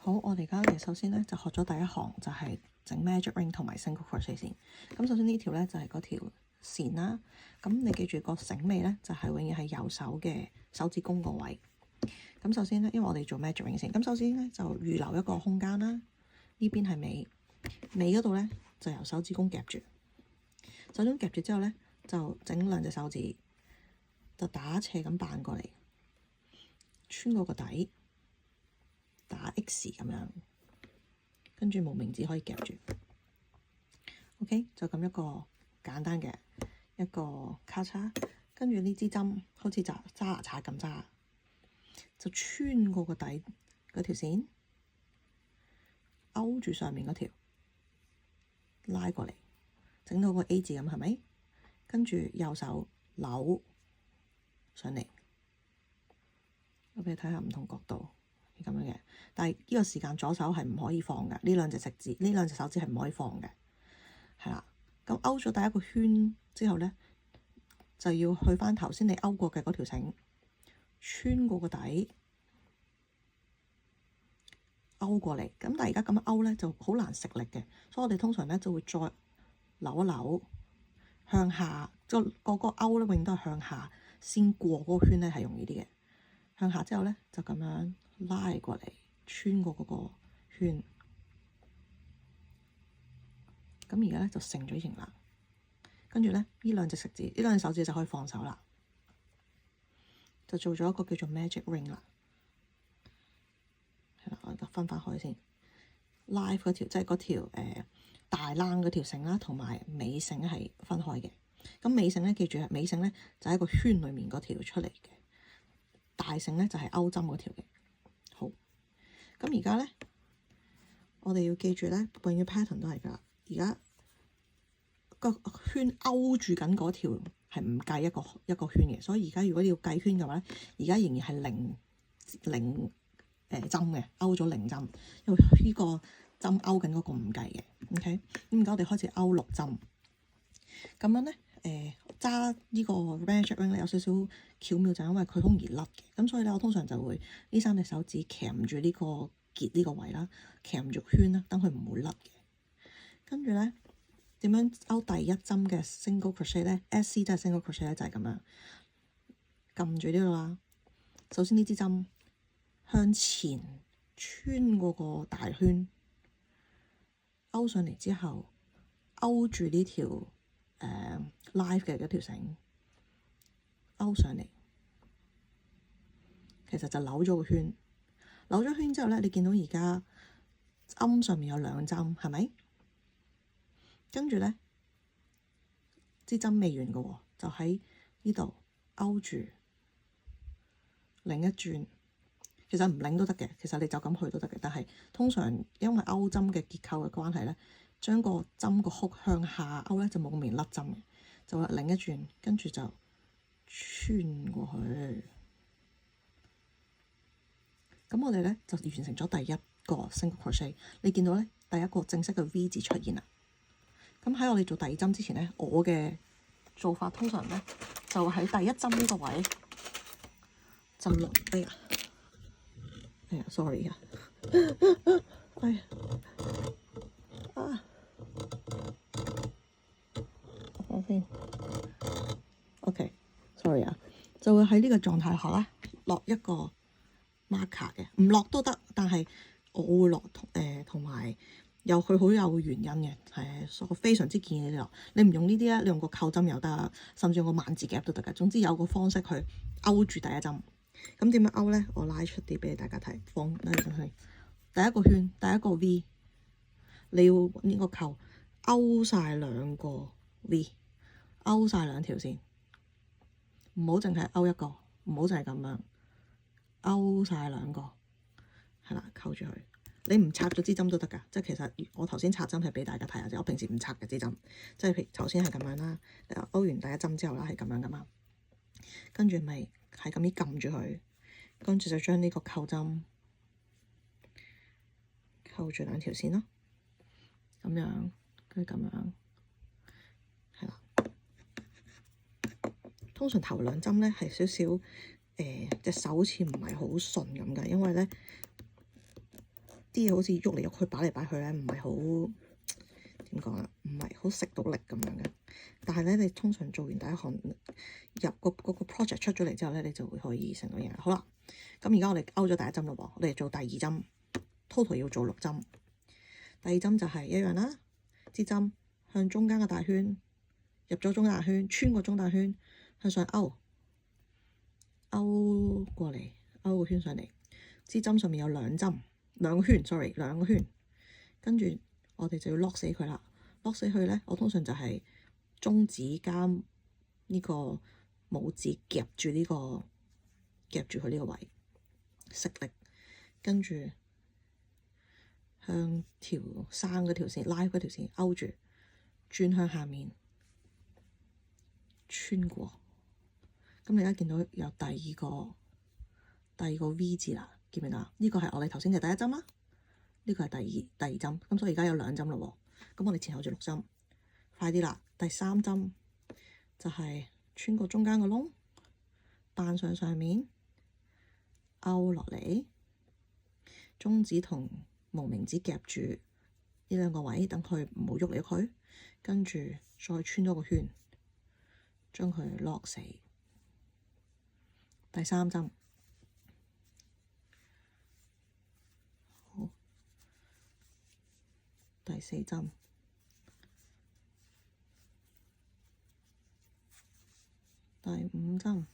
好，我哋而家嚟首先咧就學咗第一行，就係整 magic ring 同埋 single crochet 先。咁首先呢條咧就係嗰條線啦。咁你記住個繩尾咧就係永遠係右手嘅手指公個位。咁首先咧，因為我哋做 magic ring 先，咁首先咧就預留一個空間啦。呢邊係尾，尾嗰度咧就由手指公夾住。手指公夾住之後咧，就整兩隻手指，就打斜咁扮過嚟，穿過個底。打 X 咁樣，跟住無名指可以夾住。OK，就咁一個簡單嘅一個交叉，跟住呢支針好似揸牙刷咁揸，就穿過個底嗰條線，勾住上面嗰條，拉過嚟，整到個 A 字咁係咪？跟住右手扭上嚟，我俾你睇下唔同角度。咁樣嘅，但係呢個時間左手係唔可以放嘅，呢兩隻手指係唔可以放嘅，係啦。咁勾咗第一個圈之後咧，就要去翻頭先你勾過嘅嗰條繩，穿過個底，勾過嚟。咁但係而家咁樣勾咧就好難食力嘅，所以我哋通常咧就會再扭一扭向下，即係個勾咧永遠都係向下先過嗰個圈咧係容易啲嘅。向下之後咧就咁樣拉過嚟，穿過嗰個圈，咁而家咧就成咗形啦。跟住咧呢兩隻手指就可以放手啦，就做咗一個叫做 magic ring 啦。係啦，我而家分開先。Live 嗰條即係嗰條大冷嗰條繩啦，同埋尾繩係分開嘅。咁尾繩咧記住，尾繩咧就喺個圈裡面嗰條出嚟嘅。大繩咧就係勾針嗰條嘅。好，咁而家咧，我哋要記住咧，永遠 pattern 都係㗎。而家個圈勾住緊嗰條係唔計一個圈嘅，所以而家如果你要計圈嘅話咧，而家仍然係零針嘅，勾咗零針，因為呢個針勾緊嗰個唔計嘅。OK，咁而家我哋開始勾6針，咁樣咧。揸呢個 magic ring 咧有少少巧妙，就係因為佢好易甩嘅，咁所以咧我通常就會呢3隻手指鉗住呢個結呢個位啦，鉗住圈啦，等佢唔會甩嘅。跟住咧點樣勾第一針嘅 single crochet 咧 ？SC 即係 single crochet 咧，就係咁樣撳住呢度啦。首先呢支針向前穿過個大圈，勾上嚟之後，勾住呢條。live 嘅嗰條繩勾上嚟，其實就扭咗個圈。扭咗圈之後咧，你見到而家針上面有2針，係咪？跟住咧，支針未完嘅喎，就喺呢度勾住，擰一轉。其實唔擰都得嘅，其實你就咁去都得嘅。但係通常因為勾針嘅結構嘅關係咧，將個針個曲向下勾咧就冇咁容易甩針嘅，就話擰一轉，跟住就穿過去。咁我哋咧就完成咗第一個 single crochet。你見到咧第一個正式嘅 V 字出現啦。咁喺我哋做第二針之前咧，我嘅做法通常咧就喺第一針呢個位就落。哎呀 ，sorry 啊，哎呀，等先 ，OK，sorry 啊，就會喺呢個狀態下啦，落一個 marker 嘅，唔落都得，但係我會落同埋佢好有原因嘅，所以我非常之建議你落。你唔用呢啲咧，你用個扣針又得，甚至用個萬字夾都得嘅。總之有個方式去勾住第一針。咁點樣勾咧？我拉出啲俾大家睇，放低上去。第一個圈，第一個 V， 你要呢個扣勾晒2個 V， 勾晒2條線，唔好淨係勾一個，唔好淨係咁樣勾晒2個，係啦，扣住佢。你唔拆咗支針都得㗎，即係其實我頭先拆針係俾大家睇下啫，我平時唔拆嘅支針，即係譬如頭先係咁樣啦，勾完第一針之後啦係咁樣㗎嘛，跟住咪係咁啲撳住佢，跟住就將呢個扣針扣住2條線咯，咁樣跟住咁樣係啦。通常頭2針咧係少少隻手好似唔係好順咁㗎，因為咧啲嘢好似喐嚟喐去擺嚟擺去咧，唔係好點講啊，唔係好食到力咁樣嘅。但係咧，你通常做完第一行入個 project 出咗嚟之後咧，你就會可以成到嘢。好啦，咁而家我哋勾咗第一針咯喎，我哋做第二針 ，total 要做6針。第二針就係一樣啦，支針向中間嘅大圈入咗中間大圈，穿過中大圈向上勾過嚟，勾個圈上嚟。支針上面有兩個圈，跟住我哋就要 lock 死佢啦。lock 死佢咧，我通常就係中指加呢個拇指夾住佢呢個位，食力，跟住向生嗰條線拉嗰條線勾住，轉向下面穿過。咁你而家見到有第二個 V 字啦。見唔見到？呢個係我哋頭先嘅第一針啦，呢個係第二針，咁所以而家有2針啦喎。咁我哋前後做6針，快啲啦！第3針就係穿過中間個窿，彈上面，勾落嚟，中指同無名指夾住呢兩個位，等佢唔好喐嚟喐去，跟住再穿多個圈，將佢 lock 死。第3針。第4針，第5針，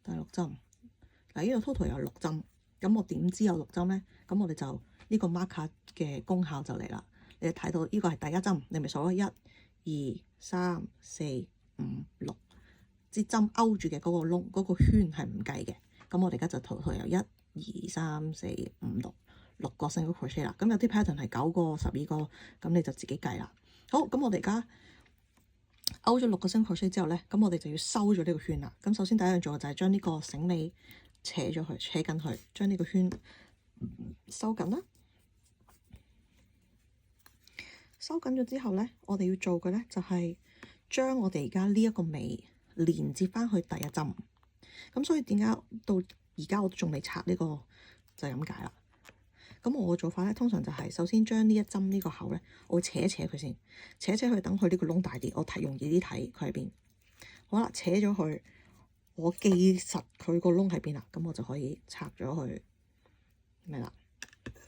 第6針。嗱，呢度 total 有6針，咁我點知有6針咧？咁我哋就呢個 marker 嘅功效就嚟啦。你睇到呢個係第一針，你咪數咯，1、2、3、4、5、6，支針勾住嘅嗰個窿，嗰個圈係唔計嘅。咁我哋而家就 total 有1、2、3、4、5、6個 single crochet 啦。咁有啲 pattern 係9個、12個，咁你就自己計啦。好，咁我哋而家勾咗6個 single crochet 之後咧，咁我哋就要收咗呢個圈啦。咁首先第一樣做嘅就係將呢個繩尾扯緊佢，將呢個圈收緊啦。收緊咗之後咧，我哋要做嘅咧就係將我哋而家呢一個尾連接翻去第一針。咁所以點解到而家我仲未拆呢個就係咁解啦。咁我嘅做法咧，通常就係首先將呢一針呢個口咧，我會扯一扯佢先，扯佢等佢呢個窿大啲，我容易啲睇佢喺邊。好啦，扯咗佢，我記實佢個窿喺邊啦，咁我就可以拆咗佢咩啦。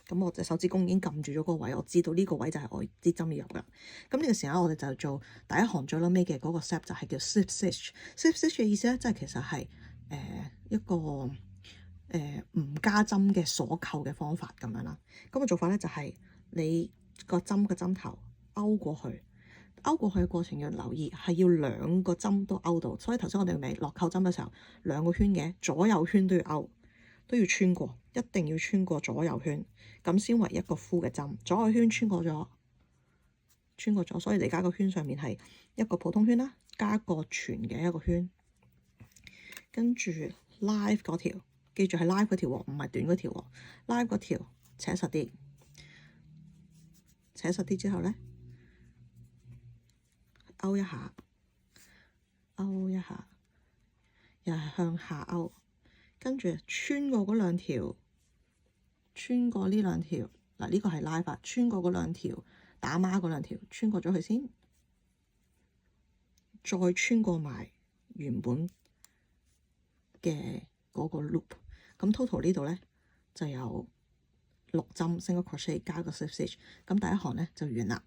咁我隻手指公已經撳住咗嗰個位，我知道呢個位就係我支針要入噶。咁呢個時候我哋就做第一行最尾嘅嗰個 step，就係叫 slip stitch。slip stitch 嘅意思咧，即係其實係一個唔加針嘅鎖扣嘅方法咁樣啦。咁個做法咧就係你個針頭勾過去嘅過程要留意係要2個針都勾到。所以頭先我哋咪落扣針嘅時候2個圈嘅左右圈都要勾，都要穿過，一定要穿過左右圈，咁先為一個 full 嘅針。左右圈穿過咗，所以你加個圈上面係一個普通圈啦，加個全嘅一個圈，跟住 live 嗰條，記住係 live 嗰條喎，唔係短嗰條喎。live 嗰條扯實啲之後咧，勾一下，又係向下勾，跟住穿過嗰2條，穿過呢2條，嗱呢個係 live 法，穿過嗰2條打孖嗰2條，穿過咗佢先，再穿過埋原本嘅嗰個 loop，咁 total 呢度咧就有6針 single crochet 加個 slip stitch，咁第一行咧就完啦。